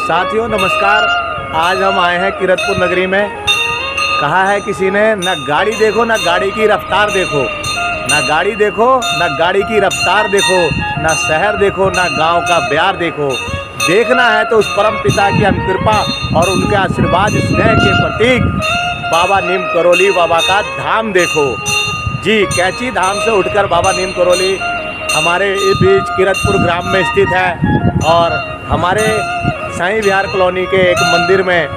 साथियों नमस्कार। आज हम आए हैं कीरतपुर नगरी में। कहा है किसी ने, ना गाड़ी देखो ना गाड़ी की रफ्तार देखो, ना गाड़ी देखो ना गाड़ी की रफ्तार देखो, ना शहर देखो ना गांव का प्यार देखो। देखना है तो उस परम पिता की अनुकृपा और उनके आशीर्वाद स्नेह के प्रतीक बाबा नीम करोली बाबा का धाम देखो। जी, कैंची धाम से उठकर बाबा नीम करोली हमारे इस बीच कीरतपुर ग्राम में स्थित है। और हमारे साईं विहार कॉलोनी के एक मंदिर में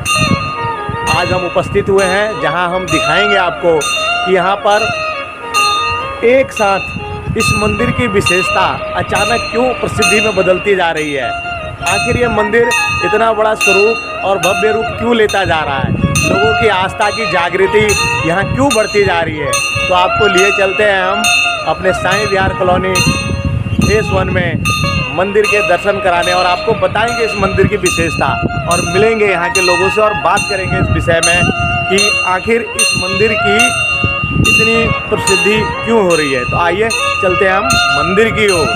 आज हम उपस्थित हुए हैं, जहां हम दिखाएंगे आपको कि यहां पर एक साथ इस मंदिर की विशेषता अचानक क्यों प्रसिद्धि में बदलती जा रही है। आखिर ये मंदिर इतना बड़ा स्वरूप और भव्य रूप क्यों लेता जा रहा है, लोगों की आस्था की जागृति यहाँ क्यों बढ़ती जा रही है। तो आपको लिए चलते हैं हम अपने साईं विहार कॉलोनी फेस 1 में मंदिर के दर्शन कराने, और आपको बताएंगे इस मंदिर की विशेषता और मिलेंगे यहाँ के लोगों से और बात करेंगे इस विषय में कि आखिर इस मंदिर की इतनी प्रसिद्धि क्यों हो रही है। तो आइए चलते हैं हम मंदिर की ओर।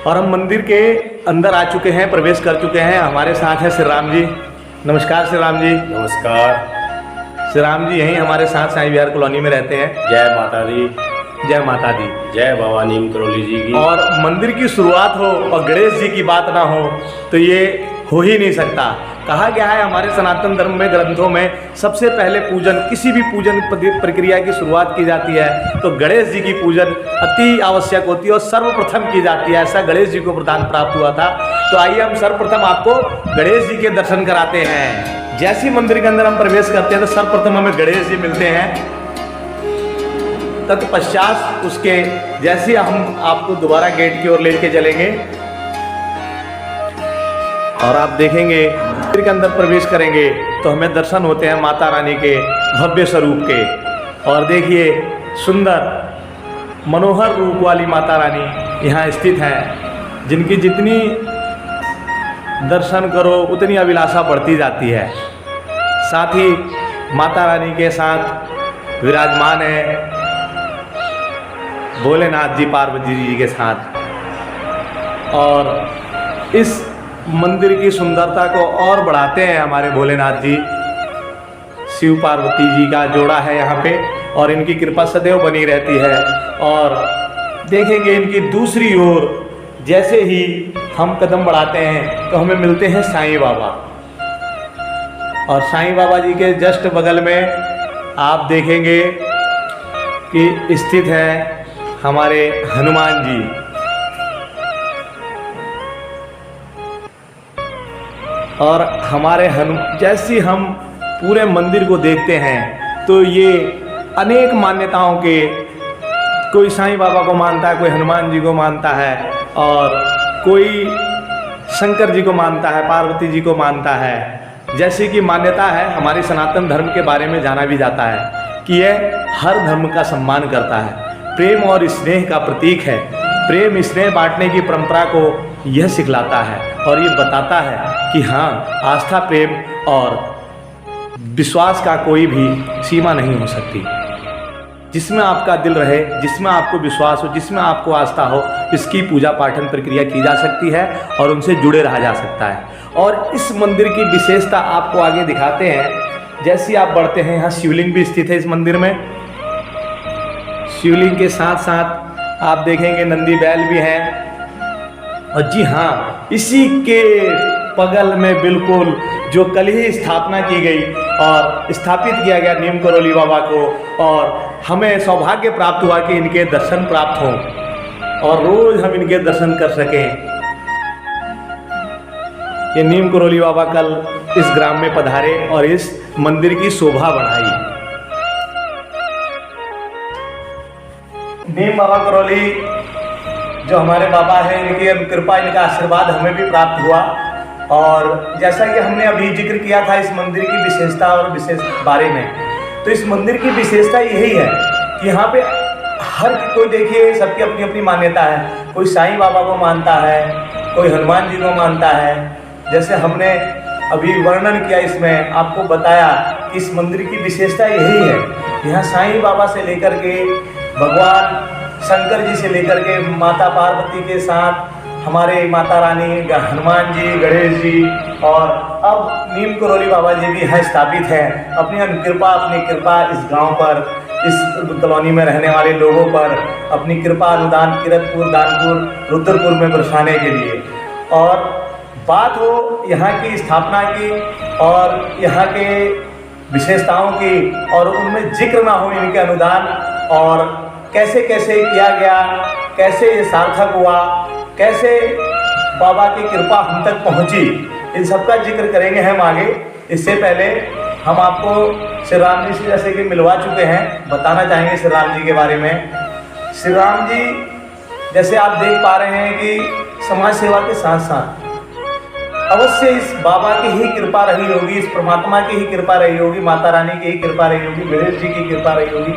और हम मंदिर के अंदर आ चुके हैं, प्रवेश कर चुके हैं। हमारे साथ है श्री राम जी। नमस्कार श्री राम जी। नमस्कार। श्री राम जी यहीं हमारे साथ साईं विहार कॉलोनी में रहते हैं। जय माता दी। जय माता दी। जय बाबा नीम करोली जी की। और मंदिर की शुरुआत हो और गणेश जी की बात ना हो तो ये हो ही नहीं सकता। कहा गया है हमारे सनातन धर्म में ग्रंथों में, सबसे पहले पूजन, किसी भी पूजन प्रक्रिया की शुरुआत की जाती है तो गणेश जी की पूजन अति आवश्यक होती है और सर्वप्रथम की जाती है। ऐसा गणेश जी को वरदान प्राप्त हुआ था। तो आइए हम सर्वप्रथम आपको गणेश जी के दर्शन कराते हैं। जैसे ही मंदिर के अंदर हम प्रवेश करते हैं तो सर्वप्रथम हमें गणेश जी मिलते हैं। तत्पश्चात उसके जैसे हम आपको दोबारा गेट की ओर लेके चलेंगे और आप देखेंगे मंदिर के अंदर प्रवेश करेंगे तो हमें दर्शन होते हैं माता रानी के भव्य स्वरूप के। और देखिए सुंदर मनोहर रूप वाली माता रानी यहाँ स्थित है, जिनकी जितनी दर्शन करो उतनी अभिलाषा बढ़ती जाती है। साथ ही माता रानी के साथ विराजमान है भोलेनाथ जी पार्वती जी के साथ। और इस मंदिर की सुंदरता को और बढ़ाते हैं हमारे भोलेनाथ जी। शिव पार्वती जी का जोड़ा है यहाँ पे और इनकी कृपा सदैव बनी रहती है। और देखेंगे इनकी दूसरी ओर जैसे ही हम कदम बढ़ाते हैं तो हमें मिलते हैं साईं बाबा। और साईं बाबा जी के जस्ट बगल में आप देखेंगे कि स्थित है हमारे हनुमान जी। और हमारे जैसे हम पूरे मंदिर को देखते हैं तो ये अनेक मान्यताओं के, कोई साईं बाबा को मानता है, कोई हनुमान जी को मानता है और कोई शंकर जी को मानता है, पार्वती जी को मानता है। जैसे कि मान्यता है हमारे सनातन धर्म के बारे में जाना भी जाता है कि यह हर धर्म का सम्मान करता है, प्रेम और स्नेह का प्रतीक है। प्रेम स्नेह बांटने की परंपरा को यह सिखलाता है और ये बताता है कि हाँ, आस्था प्रेम और विश्वास का कोई भी सीमा नहीं हो सकती। जिसमें आपका दिल रहे, जिसमें आपको विश्वास हो, जिसमें आपको आस्था हो, इसकी पूजा पाठन प्रक्रिया की जा सकती है और उनसे जुड़े रहा जा सकता है। और इस मंदिर की विशेषता आपको आगे दिखाते हैं। जैसे आप बढ़ते हैं, यहाँ शिवलिंग भी स्थित है इस मंदिर में। शिवलिंग के साथ साथ आप देखेंगे नंदी बैल भी हैं। और जी हाँ, इसी के बगल में बिल्कुल जो कल ही स्थापना की गई और स्थापित किया गया नीम करोली बाबा को, और हमें सौभाग्य प्राप्त हुआ कि इनके दर्शन प्राप्त हों और रोज हम इनके दर्शन कर सकें। ये नीम करोली बाबा कल इस ग्राम में पधारे और इस मंदिर की शोभा बढ़ाई। नीम बाबा करोली जो हमारे बाबा हैं, इनकी कृपा, इनका आशीर्वाद हमें भी प्राप्त हुआ। और जैसा कि हमने अभी जिक्र किया था इस मंदिर की विशेषता और विशेष बारे में, तो इस मंदिर की विशेषता यही है कि यहाँ पे हर कोई, देखिए सबकी अपनी अपनी मान्यता है। कोई साईं बाबा को मानता है, कोई हनुमान जी को मानता है। जैसे हमने अभी वर्णन किया, इसमें आपको बताया कि इस मंदिर की विशेषता यही है। यहाँ साईं बाबा से लेकर के भगवान शंकर जी से लेकर के माता पार्वती के साथ हमारे माता रानी हनुमान जी, गणेश जी और अब नीम करौली बाबा जी भी यहाँ स्थापित हैं। अपनी कृपा इस गांव पर, इस कॉलोनी में रहने वाले लोगों पर अपनी कृपा अनुदान किरतपुर, दानपुर, रुद्रपुर में बरसाने के लिए। और बात हो यहाँ की स्थापना की और यहाँ के विशेषताओं की और उनमें जिक्र ना हो इनके अनुदान और कैसे कैसे किया गया, कैसे ये सार्थक हुआ, कैसे बाबा की कृपा हम तक पहुंची, इन सब का जिक्र करेंगे हम आगे। इससे पहले हम आपको श्री राम जी से जैसे कि मिलवा चुके हैं, बताना चाहेंगे श्री राम जी के बारे में। श्री राम जी जैसे आप देख पा रहे हैं कि समाज सेवा के साथ साथ अवश्य इस बाबा की ही कृपा रही होगी, इस परमात्मा की ही कृपा रही होगी, माता रानी की ही कृपा रही होगी, गणेश जी की कृपा रही होगी,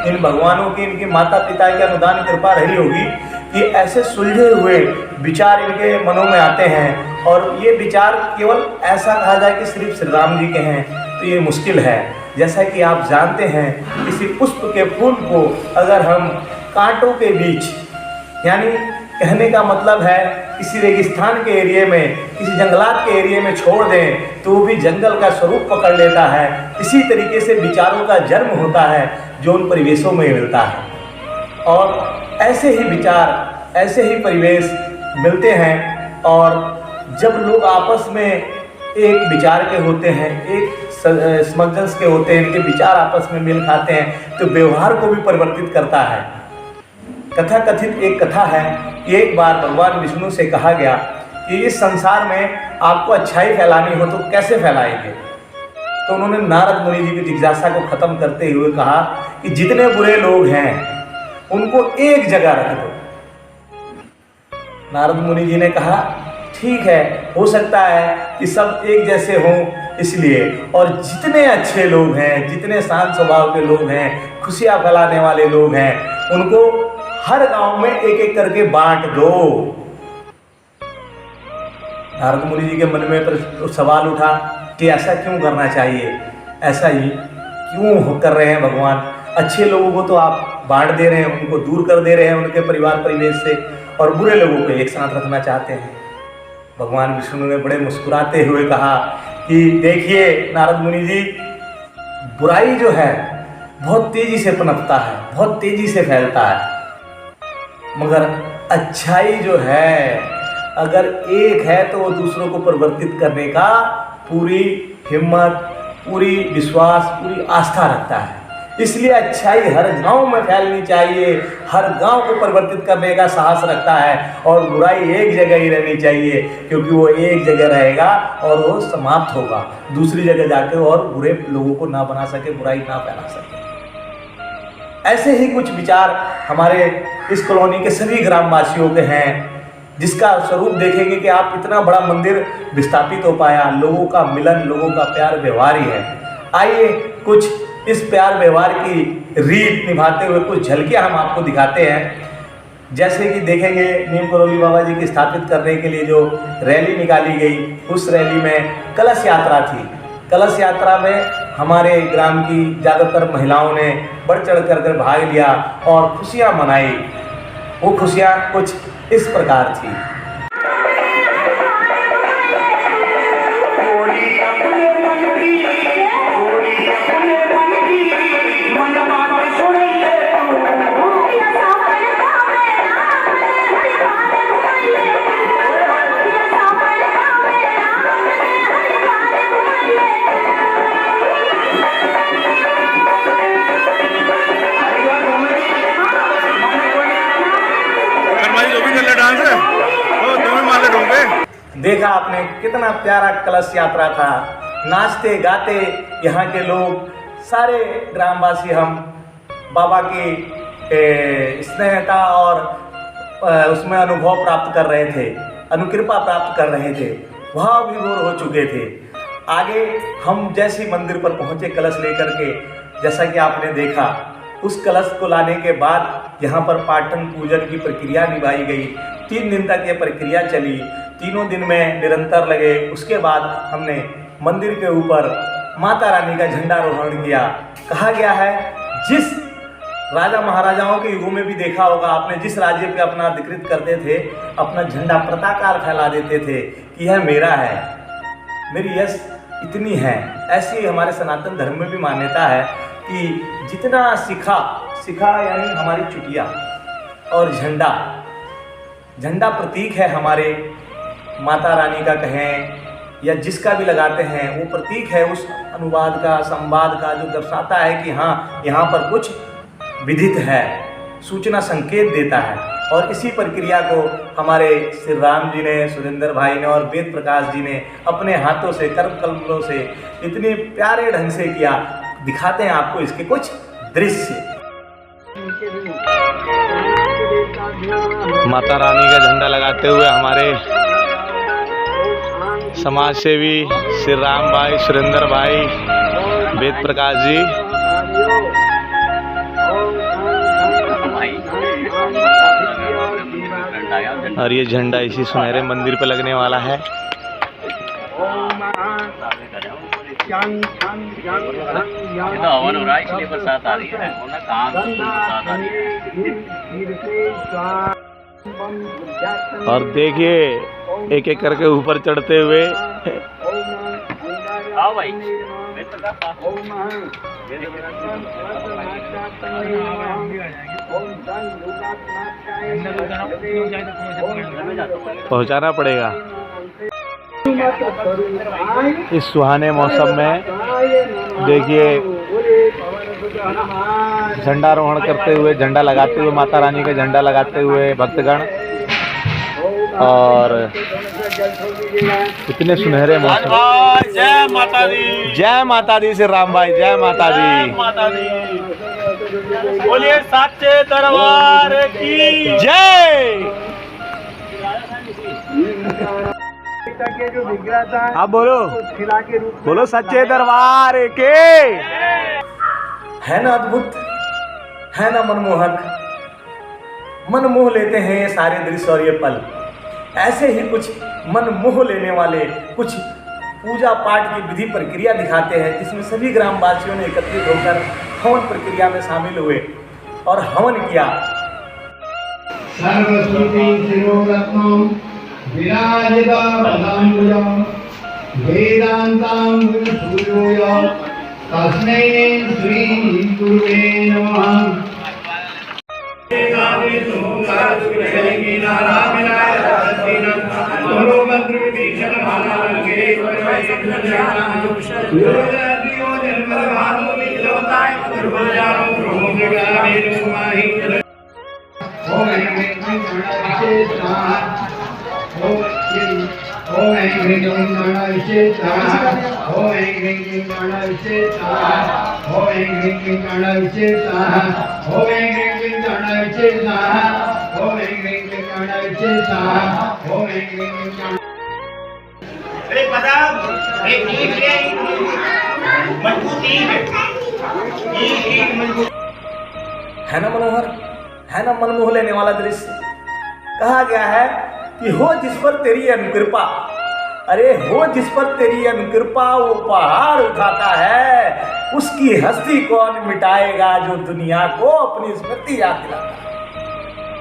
इन भगवानों की, इनके माता पिता की अनुदान कृपा रही होगी कि ऐसे सुलझे हुए विचार इनके मनों में आते हैं। और ये विचार केवल ऐसा कहा जाए कि सिर्फ श्री राम जी के हैं तो ये मुश्किल है। जैसा कि आप जानते हैं, किसी पुष्प के फूल को अगर हम कांटों के बीच, यानी कहने का मतलब है किसी रेगिस्तान के एरिया में, किसी जंगलात के एरिया में छोड़ दें तो वो भी जंगल का स्वरूप पकड़ लेता है। इसी तरीके से विचारों का जन्म होता है जो उन परिवेशों में मिलता है और ऐसे ही विचार, ऐसे ही परिवेश मिलते हैं। और जब लोग आपस में एक विचार के होते हैं, एक समंजस के होते हैं, इनके विचार आपस में मिल खाते हैं तो व्यवहार को भी परिवर्तित करता है। कथा कथित एक कथा है कि एक बार भगवान विष्णु से कहा गया कि इस संसार में आपको अच्छाई फैलानी हो तो कैसे फैलाएंगे। तो उन्होंने नारद मुनि जी की जिज्ञासा को खत्म करते हुए कहा कि जितने बुरे लोग हैं उनको एक जगह रख दो। नारद मुनि जी ने कहा ठीक है, हो सकता है कि सब एक जैसे हों इसलिए, और जितने अच्छे लोग हैं, जितने शांत स्वभाव के लोग हैं, खुशियाँ फैलाने वाले लोग हैं, उनको हर गांव में एक एक करके बांट दो। नारद मुनि जी के मन में सवाल उठा कि ऐसा क्यों करना चाहिए, ऐसा ही क्यों कर रहे हैं भगवान? अच्छे लोगों को तो आप बांट दे रहे हैं, उनको दूर कर दे रहे हैं उनके परिवार परिवेश से, और बुरे लोगों को एक साथ रखना चाहते हैं। भगवान विष्णु ने बड़े मुस्कुराते हुए कहा कि देखिए नारद मुनि जी, बुराई जो है बहुत तेजी से पनपता है, बहुत तेजी से फैलता है, मगर अच्छाई जो है अगर एक है तो वो दूसरों को परिवर्तित करने का पूरी हिम्मत, पूरी विश्वास, पूरी आस्था रखता है। इसलिए अच्छाई हर गांव में फैलनी चाहिए, हर गांव को परिवर्तित करने का साहस रखता है, और बुराई एक जगह ही रहनी चाहिए क्योंकि वो एक जगह रहेगा और वो समाप्त होगा, दूसरी जगह जाकर और बुरे लोगों को ना बना सके, बुराई ना फैला सके। ऐसे ही कुछ विचार हमारे इस कॉलोनी के सभी ग्रामवासियों के हैं, जिसका स्वरूप देखेंगे कि आप इतना बड़ा मंदिर विस्थापित हो पाया, लोगों का मिलन, लोगों का प्यार व्यवहार ही है। आइए कुछ इस प्यार व्यवहार की रीत निभाते हुए कुछ झलकियां हम आपको दिखाते हैं। जैसे कि देखेंगे नीम करौली बाबा जी की स्थापित करने के लिए जो रैली निकाली गई, उस रैली में कलश यात्रा थी। कलश यात्रा में हमारे ग्राम की ज़्यादातर महिलाओं ने बढ़ चढ़ कर भाग लिया और खुशियाँ मनाई। वो खुशियाँ कुछ इस प्रकार थी। देखा आपने कितना प्यारा कलश यात्रा था, नाचते गाते यहाँ के लोग सारे ग्रामवासी हम बाबा की स्नेहता और उसमें अनुभव प्राप्त कर रहे थे, अनुकृपा प्राप्त कर रहे थे, वहाँ विभोर हो चुके थे। आगे हम जैसे मंदिर पर पहुँचे कलश लेकर के, जैसा कि आपने देखा, उस कलश को लाने के बाद यहाँ पर पाटन पूजन की प्रक्रिया निभाई गई। 3 दिन तक ये प्रक्रिया चली, तीनों दिन में निरंतर लगे। उसके बाद हमने मंदिर के ऊपर माता रानी का झंडारोहण किया। कहा गया है जिस राजा महाराजाओं के युगों में भी देखा होगा आपने, जिस राज्य पे अपना अधिकृत करते थे, अपना झंडा पताकार फैला देते थे कि यह मेरा है, मेरी यश इतनी है। ऐसी हमारे सनातन धर्म में भी मान्यता है कि जितना सिखा यानी हमारी चुटिया और झंडा प्रतीक है हमारे माता रानी का कहें या जिसका भी लगाते हैं, वो प्रतीक है उस अनुवाद का, संवाद का, जो दर्शाता है कि हाँ यहाँ पर कुछ विधित है, सूचना संकेत देता है। और इसी प्रक्रिया को हमारे श्री राम जी ने, सुरेंद्र भाई ने और वेद प्रकाश जी ने अपने हाथों से, कर्म कलमों से इतने प्यारे ढंग से किया। दिखाते हैं आपको इसके कुछ दृश्य। माता रानी का झंडा लगाते हुए हमारे समाज सेवी श्री राम भाई, सुरेंद्र भाई, वेद प्रकाश जी। और ये झंडा इसी सुनहरे मंदिर पे लगने वाला है। ये तो हवन हो रहा है इसलिए बरसात आ रही है, वरना कहाँ बरसात आ रही है। और देखिए एक एक करके ऊपर चढ़ते हुए। आओ भाई, पहुंचाना पड़ेगा। इस सुहाने मौसम में देखिए झंडारोहण करते हुए, झंडा लगाते हुए, माता रानी का झंडा लगाते हुए भक्तगण, और इतने सुनहरे मौसम। जय माता दी, जय माता दी श्री राम भाई, जय माता दी, माता दी। बोलिए सच्चे दरबार की जय। आप बोलो सच्चे दरबार के। है ना अद्भुत, है ना मनमोहक, मन मोह लेते हैं ये सारे दृश्य और ये पल। ऐसे ही कुछ मन मोह लेने वाले कुछ पूजा पाठ की विधि प्रक्रिया दिखाते हैं, जिसमें सभी ग्रामवासियों ने एकत्रित होकर हवन प्रक्रिया में शामिल हुए और हवन किया। तस्मै श्री गुरुवे नमः। ओम ऐं ह्रीं क्लीं गणाविषेचाः। ओम ऐं ह्रीं क्लीं गणाविषेचाः। ओम ऐं ह्रीं क्लीं गणाविषेचाः। ओम ऐं ह्रीं क्लीं गणाविषेचाः। ओम ऐं ह्रीं क्लीं गणाविषेचाः। ओम ऐं ह्रीं क्लीं गणा। एक पता एक ईंट है, मजबूत ईंट है, ईंट मजबूत। है ना मनोहर, है ना मनमोह लेने वाला दृश्य। कहा गया है कि हो जिस पर तेरी अनुकृपा, अरे हो जिस पर तेरी अनुकृपा वो पहाड़ उठाता है, उसकी हस्ती कौन मिटाएगा जो दुनिया को अपनी स्मृति याद दिलाता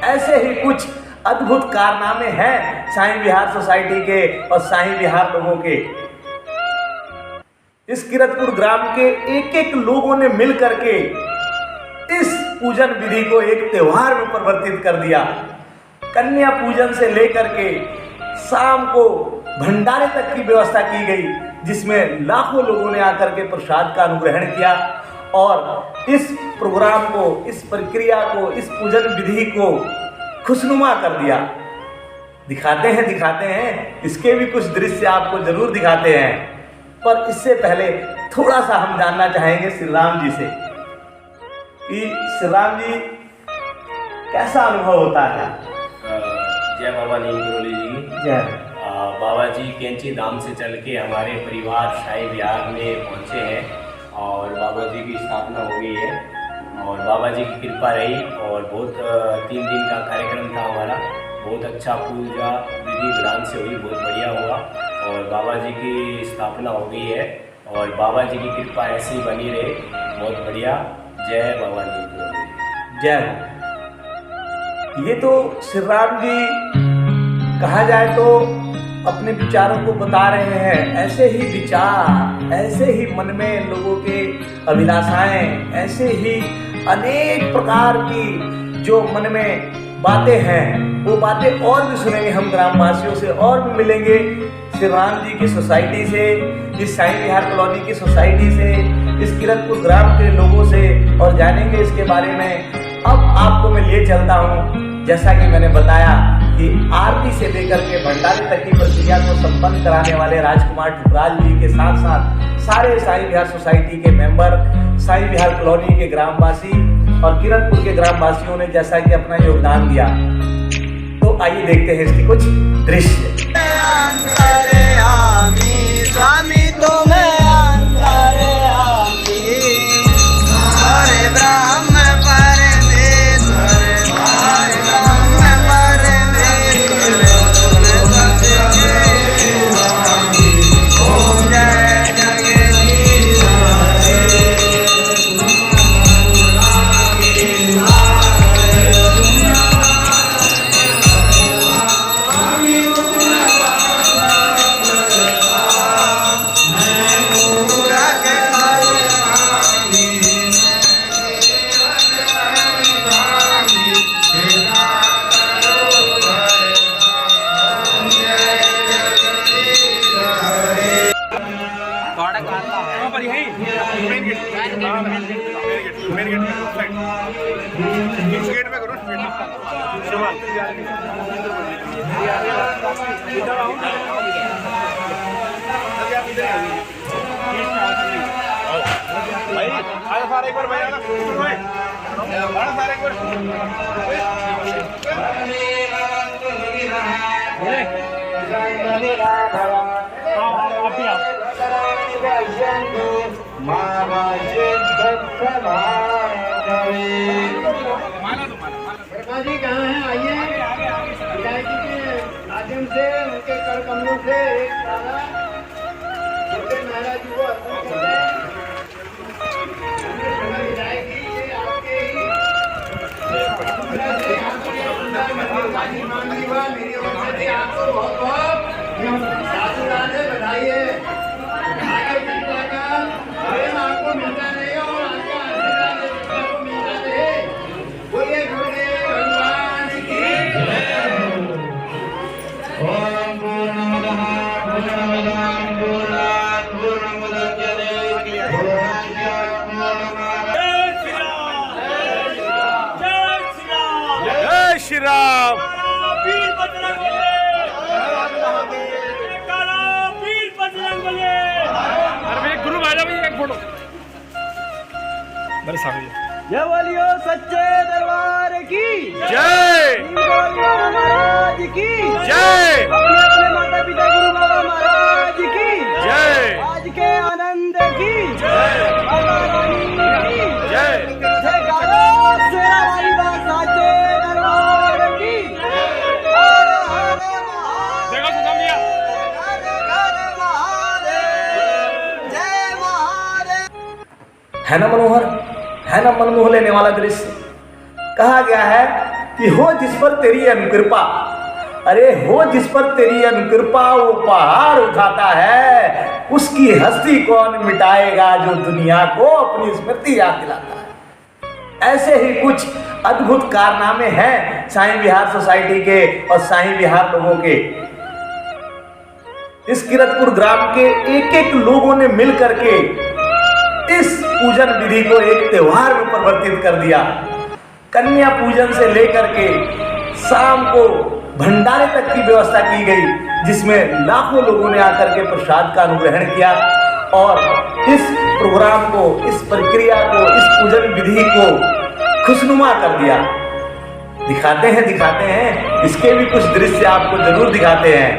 है। ऐसे ही कुछ अद्भुत कारनामे हैं साईं विहार सोसाइटी के और साईं विहार लोगों के। इस किरतपुर ग्राम के एक एक लोगों ने मिल करके इस पूजन विधि को एक त्योहार में परिवर्तित कर दिया। कन्या पूजन से लेकर के शाम को भंडारे तक की व्यवस्था की गई, जिसमें लाखों लोगों ने आकर के प्रसाद का अनुग्रहण किया और इस प्रोग्राम को, इस प्रक्रिया को, इस पूजन विधि को खुशनुमा कर दिया। दिखाते हैं इसके भी कुछ दृश्य आपको जरूर दिखाते हैं, पर इससे पहले थोड़ा सा हम जानना चाहेंगे श्री राम जी से कि श्री राम जी कैसा अनुभव होता है। जय बाबा नीम करोली जी। जय। बाबा जी कैंची धाम से चल के हमारे परिवार शाही विहार में पहुँचे हैं और बाबा जी की स्थापना हो गई है और बाबा जी की कृपा रही और बहुत 3 दिन का कार्यक्रम था हमारा। बहुत अच्छा पूजा विधि विधान से हुई, बहुत बढ़िया हुआ और बाबा जी की स्थापना हो गई है और बाबा जी की कृपा ऐसी बनी रहे। बहुत बढ़िया। जय बाबा नीम करोली। जय हो। ये तो श्री राम जी कहा जाए तो अपने विचारों को बता रहे हैं। ऐसे ही विचार, ऐसे ही मन में लोगों के अभिलाषाएं, ऐसे ही अनेक प्रकार की जो मन में बातें हैं, वो बातें और भी सुनेंगे हम ग्रामवासियों से, और भी मिलेंगे श्री राम जी की सोसाइटी से, इस साईं विहार कॉलोनी की सोसाइटी से, इस किरतपुर ग्राम के लोगों से, और जानेंगे इसके बारे में। अब आपको मैं लिए चलता हूँ, जैसा कि मैंने बताया कि आरती से लेकर के भंडारे तक की प्रक्रिया को संपन्न कराने वाले राजकुमार ठुकराल जी के साथ साथ सारे साईं विहार सोसाइटी के मेंबर, साईं विहार कॉलोनी के ग्रामवासी और किरतपुर के ग्रामवासियों ने जैसा कि अपना योगदान दिया, तो आइए देखते हैं इसकी कुछ दृश्य। वर्मा जी कहाँ हैं? आइए। विधायकी के माध्यम से उनके कर कमलों से एक सारा छोटे महाराज जी को अर्पण करते हैं। विधायकी से आपके ही मेरी ओर से आपको बहुत बहुत साधुवाद है, बधाई है। प्रेम आपको मिलता नहीं और आपका आशीर्वाद आपको मिलता रहे। बोलिए गुरुदेव भगवान की जय। ओम पूर्णमदः पूर्णमिदं पूर्णात् पूर्णमुदच्यते पूर्णस्य पूर्णमादाय। जय श्री राम। वीर बजरंग बली। अरे गुरु भाई भी एक फोटो मेरे सामने। जय बोलियो सच्चे दरबार की जय। बोलियो महाराज की जय। अपने अपने माता पिता गुरु बाबा महाराज की जय। आज के आनंद की जय। माता रानी की जय। जयकारा शेरा वाली बात साचे दरबार की। हर हर महादेव। देखो तो समझिया हर हर महादेव। जय महादेव। है ना मनोहर, है ना मनमोह लेने वाला दृश्य। कहा गया है कि हो जिस पर तेरी अनुकृपा, अरे हो जिस पर तेरी अनुकृपा वो पहाड़ उठाता है, उसकी हस्ती कौन मिटाएगा जो दुनिया को अपनी स्मृति याद दिलाता है। ऐसे ही कुछ अद्भुत कारनामे हैं साईं विहार सोसाइटी के और साईं विहार लोगों के। इस किरतपुर ग्राम के एक एक लोगों ने मिल करके इस पूजन विधि को एक त्योहार में परिवर्तित कर दिया। कन्या पूजन से लेकर के शाम को भंडारे तक की व्यवस्था की गई, जिसमें लाखों लोगों ने आकर के प्रसाद का अनुग्रहण किया और इस प्रोग्राम को, इस प्रक्रिया को, इस पूजन विधि को खुशनुमा कर दिया। दिखाते हैं इसके भी कुछ दृश्य आपको जरूर दिखाते हैं,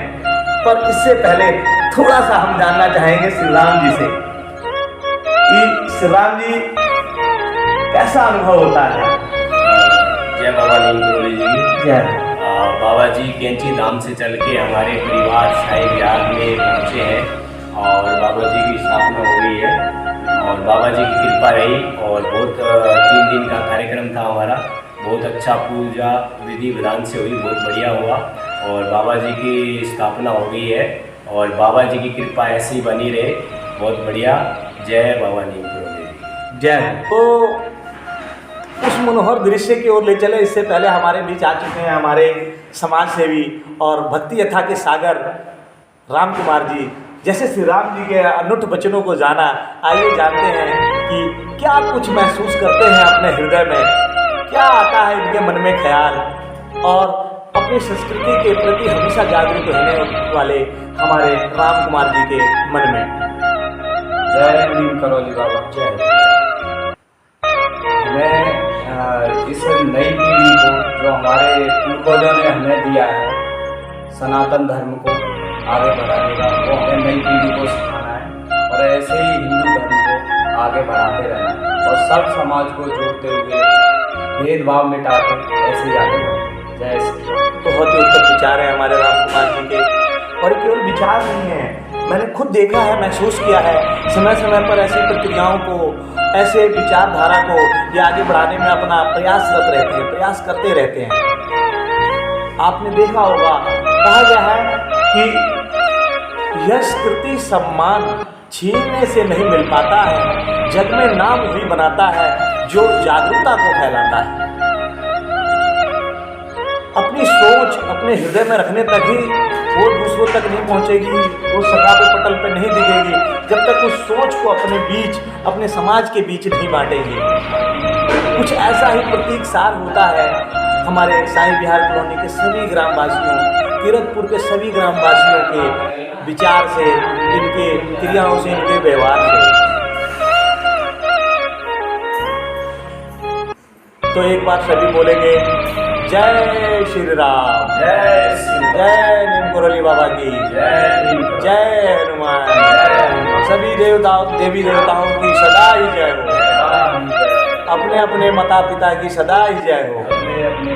पर इससे पहले थोड़ा सा हम जानना चाहेंगे श्री राम जी से कि श्री राम जी कैसा अनुभव होता है। जय बाबा नीमकरोली जी। जय। बाबा जी कैंची धाम से चल के हमारे परिवार साईं विहार में पहुँचे हैं और बाबा जी की स्थापना हो गई है और बाबा जी की कृपा रही और बहुत 3 दिन का कार्यक्रम था हमारा। बहुत अच्छा पूजा विधि विधान से हुई, बहुत बढ़िया हुआ और बाबा जी की स्थापना हो गई है और बाबा जी की कृपा ऐसी ही बनी रहे। बहुत बढ़िया। जय बाबा नीम करोली देवी। जय। तो उस मनोहर दृश्य की ओर ले चले, इससे पहले हमारे बीच आ चुके हैं हमारे समाज सेवी और भक्ति यथा के सागर राम कुमार जी। जैसे श्री राम जी के अनूठ वचनों को जाना, आइए जानते हैं कि क्या कुछ महसूस करते हैं अपने हृदय में, क्या आता है इनके मन में ख्याल और अपनी संस्कृति के प्रति हमेशा जागरूक रहने वाले हमारे राम कुमार जी के मन में। जय नीम करोली बाबा। जय। हमें इस नई पीढ़ी को, जो हमारे पूर्वजों ने हमें दिया है सनातन धर्म को आगे बढ़ाने का, वो हमें नई पीढ़ी को सिखाना है और ऐसे ही हिंदू धर्म को आगे बढ़ाते रहना है और सब समाज को जोड़ते हुए भेदभाव मिटा के ऐसे ही आगे बढ़े। जय श्री राम। बहुत ही उत्तम विचार है हमारे राम कुमार जी के, और केवल विचार नहीं है, मैंने खुद देखा है, महसूस किया है। समय समय पर ऐसी प्रक्रियाओं को, ऐसे विचारधारा को ये आगे बढ़ाने में अपना प्रयासरत रहते हैं, प्रयास करते रहते हैं। आपने देखा होगा, कहा गया है कि यश कृति सम्मान छीनने से नहीं मिल पाता है, जग में नाम वही बनाता है जो जागरूकता को फैलाता है। अपनी सोच अपने हृदय में रखने तक ही वो दूसरों तक नहीं पहुंचेगी, वो सकाबे पटल पे नहीं दिखेगी, जब तक उस सोच को अपने बीच, अपने समाज के बीच नहीं बांटेगी। कुछ ऐसा ही प्रतीक सार होता है हमारे साईं विहार कॉलोनी के सभी ग्रामवासियों, कीरतपुर के सभी ग्रामवासियों के विचार से, इनके क्रियाओं से, इनके व्यवहार से। तो एक बार सभी बोलेंगे, जय श्री राम, जय श्री राम। जय नीम करोली बाबा की, जय हनुमान। सभी देवताओं, देवी देवताओं की सदा ही जय हो, अपने अपने माता पिता की सदा ही जय हो। अपने अपने